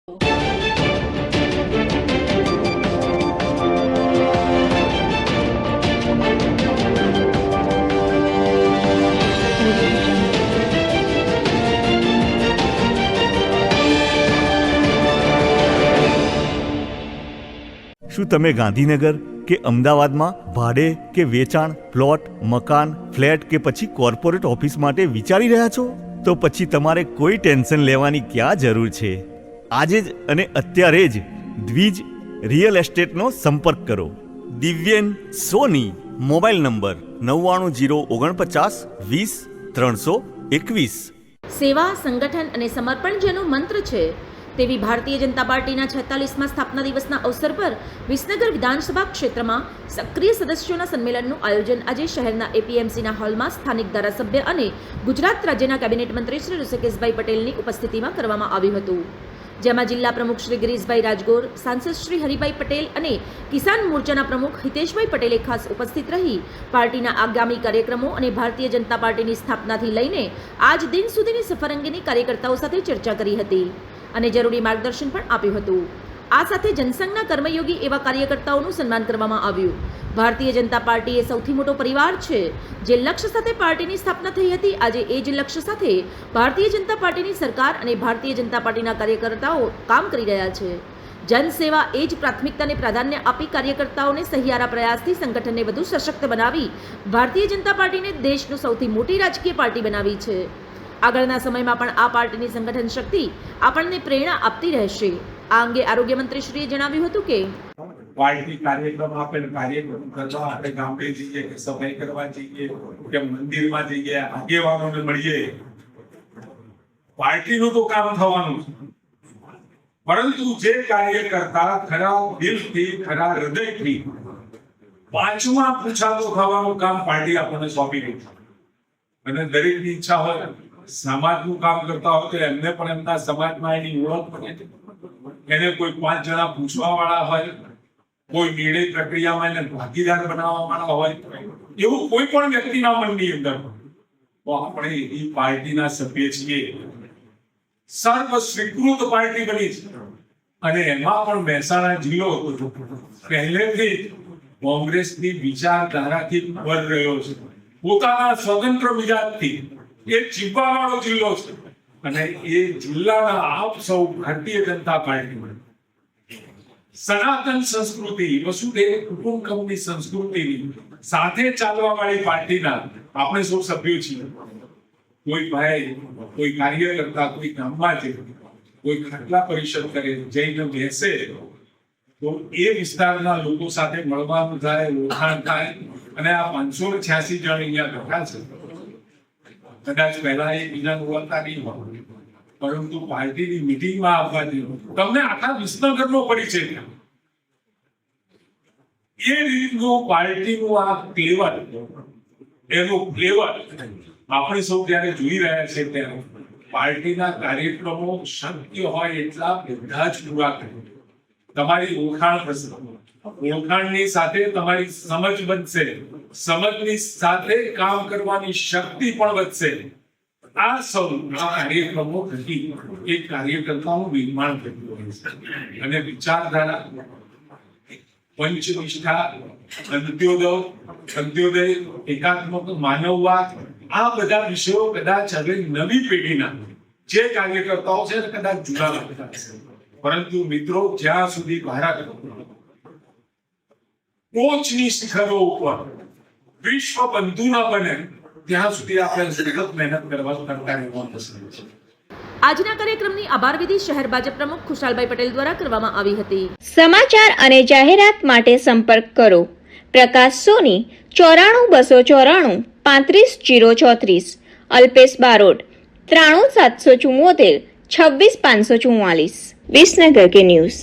શું તમે ગાંધીનગર કે અમદાવાદમાં ભાડે કે વેચાણ, પ્લોટ, મકાન, ફ્લેટ કે પછી કોર્પોરેટ ઓફિસ માટે વિચારી રહ્યા છો? તો પછી તમારે કોઈ ટેન્શન લેવાની ક્યાં જરૂર છે? આજે જ અને અત્યારે જ દ્વિજ રિયલ એસ્ટેટનો સંપર્ક કરો. દિવ્યેન સોની. મોબાઈલ નંબર 9949 સેવા, સંગઠન અને સમર્પણ જેનો મંત્ર છે તેવી ભારતીય જનતા પાર્ટીના 46મા સ્થાપના દિવસના અવસર પર વિસનગર વિધાનસભા ક્ષેત્રમાં સક્રિય સદસ્યોના સંમેલનનું આયોજન આજે શહેરના એપીએમસીના હોલમાં સ્થાનિક ધારાસભ્ય અને ગુજરાત રાજ્યના કેબિનેટ મંત્રી શ્રી ઋષિકેશભાઈ પટેલની ઉપસ્થિતિમાં કરવામાં આવ્યું હતું, જેમાં જિલ્લા પ્રમુખ શ્રી ગિરીશભાઈ રાજગોર, સાંસદ શ્રી હરિભાઈ પટેલ અને કિસાન મોરચાના પ્રમુખ હિતેશભાઈ પટેલે ખાસ ઉપસ્થિત રહી પાર્ટીના આગામી કાર્યક્રમો અને ભારતીય જનતા પાર્ટીની સ્થાપનાથી લઈને આજ દિન સુધીની સફર અંગેની કાર્યકર્તાઓ સાથે ચર્ચા કરી હતી અને જરૂરી માર્ગદર્શન પણ આપ્યું હતું. આ સાથે જનસંઘના કર્મયોગી એવા કાર્યકર્તાઓનું સન્માન કરવામાં આવ્યું. ભારતીય જનતા પાર્ટી એ સૌથી મોટો પરિવાર છે જે લક્ષ્ય સાથે પાર્ટીની સ્થાપના થઈ હતી. આજે એ જ લક્ષ્ય સાથે ભારતીય જનતા પાર્ટીની સરકાર અને ભારતીય જનતા પાર્ટીના કાર્યકર્તાઓ કામ કરી રહ્યા છે. જનસેવા એ જ પ્રાથમિકતાને પ્રાધાન્ય આપી કાર્યકર્તાઓને સહિયારા પ્રયાસથી સંગઠનને વધુ સશક્ત બનાવી ભારતીય જનતા પાર્ટીને દેશનું સૌથી મોટી રાજકીય પાર્ટી બનાવી છે. આગળના સમયમાં પણ આ પાર્ટીની સંગઠન શક્તિ આપણને પ્રેરણા આપતી રહેશે. આ અંગે આરોગ્ય મંત્રીશ્રીએ જણાવ્યું હતું કે પાર્ટી કાર્યક્રમ આપે કાર્યક્રમ કરવા આપણે ગામડે જઈએ કે સફાઈ કરવા જઈએ કે મંદિરમાં જઈએ, આગેવાનોને મળીએ, પાર્ટીનું તો કામ થવાનું છે, પરંતુ જે કાર્યકર્તા ખરા દિલથી, ખરા હૃદયથી પાંચમા પૂછાતો થવાનું કામ પાર્ટી આપણને સોંપી રહી છે. અને દરેકની ઈચ્છા હોય સમાજનું કામ કરતા હોય તો એમને પણ એમના સમાજમાં એની ઓળખ બને છે. એને કોઈ 5 જણા પૂછવા વાળા હોય, કોઈ નિર્ણય પ્રક્રિયામાં એને ભાગીદાર બનાવવા વાળા હોય, એવું કોઈ પણ વ્યક્તિના મનની અંદર તો આપણે એ પાર્ટીના સભ્ય છીએ. સર્વ સ્વીકૃત પાર્ટી બની છે અને એમાં પણ મહેસાણા જિલ્લો પહેલેથી કોંગ્રેસની વિચારધારાથી પર રહ્યો છે. પોતાના સ્વતંત્ર મિજાજથી એ જીવવાવાળો જિલ્લો છે અને એ જિલ્લાના આપ સૌ ભારતીય જનતા પાર્ટી સનાતન સંસ્કૃતિ, વસુધૈવ કુટુંબકમની સંસ્કૃતિ સાથે ચાલવા વાળી પાર્ટીના આપણે સૌ સભ્યો છીએ. કોઈ ભાઈ, કોઈ કાર્યકર્તા, કોઈ ગામમાં છે, કોઈ ખાટલા પરિષદ કરે, જઈને બેસે તો એ વિસ્તારના લોકો સાથે મળવાનું થાય, ઓળખાણ થાય. અને આ 586 જણ અહીંયા બેઠા છે. કદાચ પહેલા એ બીજા ઓળખતા નહીં હોય, પરંતુ પાર્ટીની મીટિંગમાં આવવાથી તમને આખા વિસનગરનો પરિચય થાય. એ રીતનું પાર્ટીનું આ ફ્લેવર, એનું ફ્લેવર આપણે સૌ જયારે જોઈ રહ્યા છે ત્યારે પાર્ટીના કાર્યક્રમો શક્ય હોય એટલા બધા જ પૂરા કરે. તમારી ઓળખાણ થશે, ઓળખાણની સાથે તમારી સમજ બનશે, સમજની સાથે કામ કરવાની શક્તિ પણ વધશે. આ સૌ કાર્યક્રમો થકી એક કાર્યકર્તાનું નિર્માણ થતું હોય છે અને વિચારધારા, પંચનિષ્ઠા, અંત્યોદય, એકાત્મક માનવવાદ, આ બધા વિષયો કદાચ હવે નવી પેઢીના જે કાર્યકર્તાઓ છે કદાચ જુદા લાગતા હશે, પરંતુ મિત્રો જ્યાં સુધી ભારત ટોચની શિખરો ઉપર વિશ્વ બંધુ ના બને ત્યાં સુધી આપણે સખત મહેનત કરવા કરતા રહેવાનું છે. આજના કાર્યક્રમની આભાર વિધિ શહેર ભાજપ પ્રમુખ ખુશાલભાઈ પટેલ દ્વારા કરવામાં આવી હતી. સમાચાર અને જાહેરાત માટે સંપર્ક કરો પ્રકાશ સોની 94 294 35 034, અલ્પેશ બારોટ 93 774 26 544. વિસનગર કે ન્યૂઝ.